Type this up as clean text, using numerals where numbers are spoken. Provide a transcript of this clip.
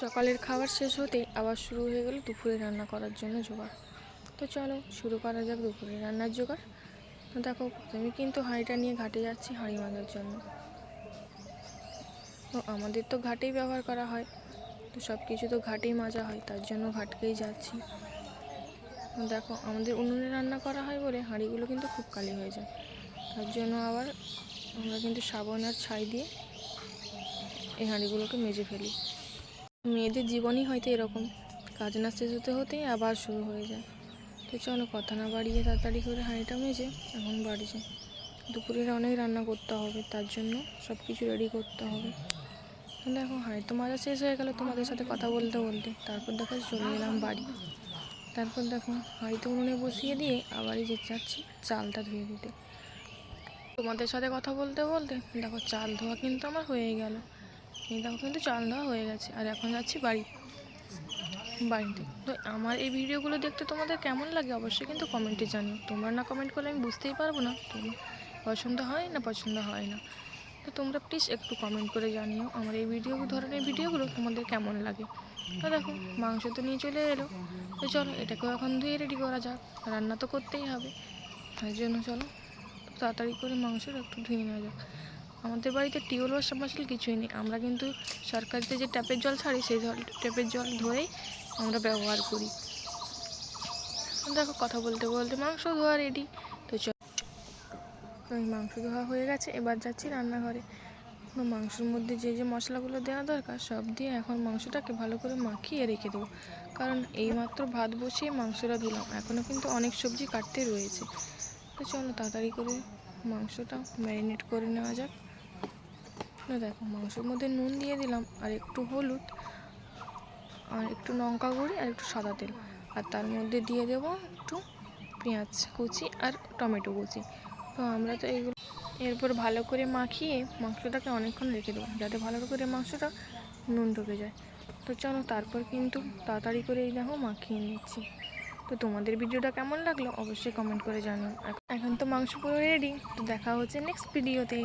সকালের খাবার শেষ হতেই আবার শুরু হয়ে গেল দুপুরে রান্না করার জন্য জোগাড়। তো চলো শুরু করা যাক দুপুরে রান্নার জোগাড়। তো দেখো, আমি কিন্তু হাঁড়িটা নিয়ে ঘাটে যাচ্ছি হাঁড়ি মাজার জন্য। তো আমাদের তো ঘাটেই ব্যবহার করা হয়, তো সব কিছু তো ঘাটেই মাজা হয়, তার জন্য ঘাটকেই যাচ্ছি। দেখো, আমাদের উনুনে রান্না করা হয় বলে হাঁড়িগুলো কিন্তু খুব কালি হয়ে যায়, তার জন্য আবার আমরা কিন্তু সাবান আর ছাই দিয়ে এই হাঁড়িগুলোকে মেজে ফেলি। মেয়েদের জীবনই হয়তো এরকম, কাজ না শেষ হতে হতেই আবার শুরু হয়ে যায়। তো চলো কথা না বাড়িয়ে তাড়াতাড়ি করে হাঁড়িটা মেজে এখন বাড়ি যাই। দুপুরের অনেক রান্না করতে হবে, তার জন্য সব কিছু রেডি করতে হবে। দেখো, হাঁড়ি তো মাজা শেষ হয়ে গেল তোমাদের সাথে কথা বলতে বলতে। তারপর দেখো চলে এলাম বাড়ি। তারপর দেখো হাঁড়িতে উনুনে বসিয়ে দিয়ে আবারই যাচ্ছি চালটা ধুয়ে দিতে। তোমাদের সাথে কথা বলতে বলতে দেখো চাল ধোয়া কিন্তু আমার হয়ে গেল। এই দেখো কিন্তু চাল ধোয়া হয়ে গেছে, আর এখন যাচ্ছি বাড়িতে। তো আমার এই ভিডিওগুলো দেখতে তোমাদের কেমন লাগে অবশ্যই কিন্তু কমেন্টে জানিও। তোমরা না কমেন্ট করলে আমি বুঝতেই পারবো না তোমার পছন্দ হয় না পছন্দ হয় না। তো তোমরা প্লিজ একটু কমেন্ট করে জানিও আমার এই ধরনের ভিডিওগুলো তোমাদের কেমন লাগে। তো দেখো মাংস তো নিয়ে চলে এলো, তো চলো এটাকেও এখন ধুয়ে রেডি করা যাক, রান্না তো করতেই হবে। তার জন্য চলো তাড়াতাড়ি করে মাংসটা একটু ধুয়ে নেওয়া যাক। আমাদের বাড়িতে টিউবওয়েল বা সাবমার্সিবল কিছুই নেই, আমরা কিন্তু সরকারিতে যে ট্যাপের জল ছাড়ি সেই ট্যাপের জল ধরেই আমরা ব্যবহার করি। দেখো কথা বলতে বলতে মাংস ধোয়া রেডি। তো ওই মাংস ধোয়া হয়ে গেছে, এবার যাচ্ছি রান্নাঘরে। মাংসের মধ্যে যে যে মশলাগুলো দেওয়া দরকার সব দিয়ে এখন মাংসটাকে ভালো করে মাখিয়ে রেখে দেবো, কারণ এইমাত্র ভাত বসিয়ে মাংসটা ধুলাম, এখনও কিন্তু অনেক সবজি কাটতে রয়েছে। তো চলো তাড়াতাড়ি করে মাংসটা ম্যারিনেট করে নেওয়া যাক। দেখো মাংসের মধ্যে নুন দিয়ে দিলাম, আর একটু হলুদ, আর একটু লঙ্কা গুঁড়ি, আর একটু সাদা তেল, আর তার মধ্যে দিয়ে দেবো একটু পেঁয়াজ কুচি আর টমেটো কুচি। তো আমরা তো এইগুলো এরপর ভালো করে মাখিয়ে মাংসটাকে অনেকক্ষণ রেখে দেবো, যাতে ভালো করে মাংসটা নুন ঢুকে যায়। তো চলো তারপর কিন্তু তাড়াতাড়ি করে এই দেখো মাখিয়ে নিচ্ছি। তো তোমাদের ভিডিওটা কেমন লাগলো অবশ্যই কমেন্ট করে জানিও। এখন তো মাংস পুরো রেডি, তো দেখা হচ্ছে নেক্সট ভিডিওতে।